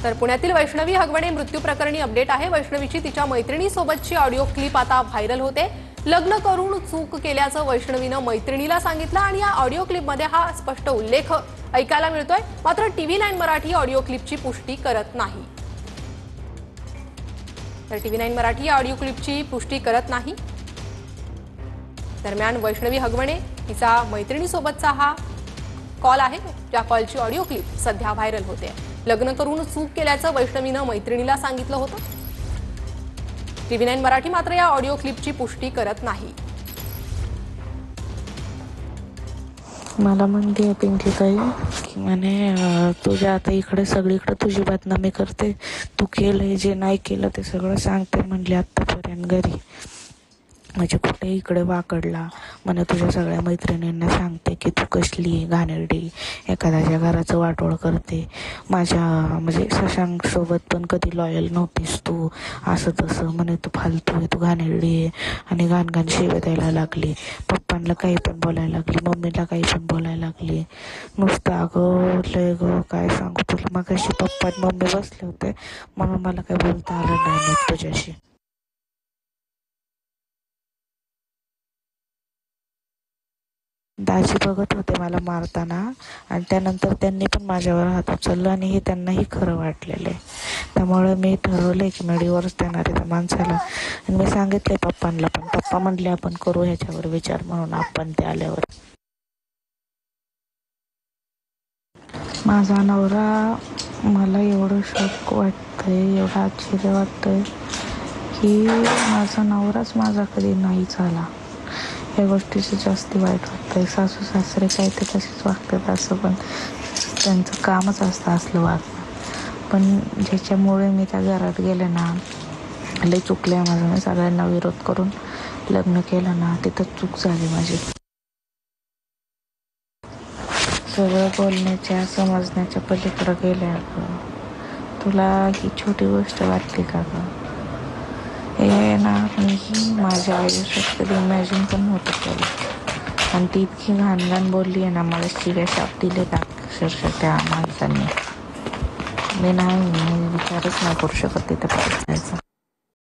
तर पुण्यातील वैष्णवी हगवणे मृत्यू प्रकरणी अपडेट आहे। वैष्णवीची तिच्या मैत्रिणीसोबतची ऑडिओ क्लिप आता व्हायरल होते। लग्न करून चूक केल्याचं वैष्णवीनं मैत्रिणीला सांगितलं आणि या ऑडिओ क्लिपमध्ये हा स्पष्ट उल्लेख ऐकायला मिळतोय। मात्र TV9 मराठी ऑडिओ क्लिपची पुष्टी करत नाही। तर TV9 मराठी या ऑडिओ क्लिपची पुष्टी करत नाही। दरम्यान वैष्णवी हगवणे तिचा मैत्रिणीसोबतचा हा कॉल आहे, ज्या कॉलची ऑडिओ क्लिप सध्या व्हायरल होते। लग्न करून चूक केल्याचं वैष्णवीनं मैत्रिणीला सांगितलं होतं। TV9 मराठी मात्र या ऑडिओ क्लिपची पुष्टी करत नाही। मला म्हणते पिंकीताई की म्हणे तुझ्या आता इकडे सगळीकडे तुझी बदनामी करते, तू केलंय जे नाही केलं ते सगळं सांगते म्हणली आत्तापर्यंत घरी, म्हणजे कुठे इकडे वाकडला म्हणे तुझ्या सगळ्या मैत्रिणींना सांगते की तू कसली घाणेरडी, एखाद्याच्या घराचं वाटोळ करते, माझ्या म्हणजे शशांक सोबत पण कधी लॉयल नव्हतीस तू, असं तसं म्हणे तू फालतू आहे, तू घाणेरडी आहे, आणि घाण शिव्या द्यायला लागली, पप्पांना काही पण बोलायला लागली, मम्मीला काही पण बोलायला लागली, नुसतं अगं लय ग काय सांगू तुला। मग अशी पप्पा मम्मी बसले होते म्हणून मला काही बोलता आलं नाही तुझ्याशी। दाजी बघत होते मला मारताना आणि त्यानंतर त्यांनी पण माझ्यावर हात उचलला आणि हे त्यांनाही खरं वाटलेलं आहे। त्यामुळे मी ठरवलंय की मी डिवोर्स देणार आहे त्या माणसाला, आणि मी सांगितलंय पप्पांना पण। पप्पा म्हणले आपण करू ह्याच्यावर विचार म्हणून आपण ते आल्यावर। माझा नवरा, मला एवढं शॉक वाटतंय, एवढं आश्चर्य वाटतंय की माझा नवराच माझा कधी नाही झाला। या गोष्टीचं जास्त वाईट वाटतंय। सासू सासरे काय ते तसेच वागतात, असं पण त्यांचं कामच असतं असलं वागणं। पण ज्याच्यामुळे मी त्या घरात गेले ना, लय चुकले माझं, मी सगळ्यांना विरोध करून लग्न केलं ना, तिथं चूक झाली माझी। सगळं बोलण्याच्या समजण्याच्या पलीकडं गेल्या गं। तुला ही छोटी गोष्ट वाटते का गं? हे ना मीही माझ्या आयुष्यात कधी इमॅजिन पण नव्हतं केलं, आणि ती इतकी घाण बोलली आहे ना, मला शिव्या शाप दिले का अक्षरशः त्या माणसांनी। मी विचारच नाही करू शकत तिथं परत जायचं।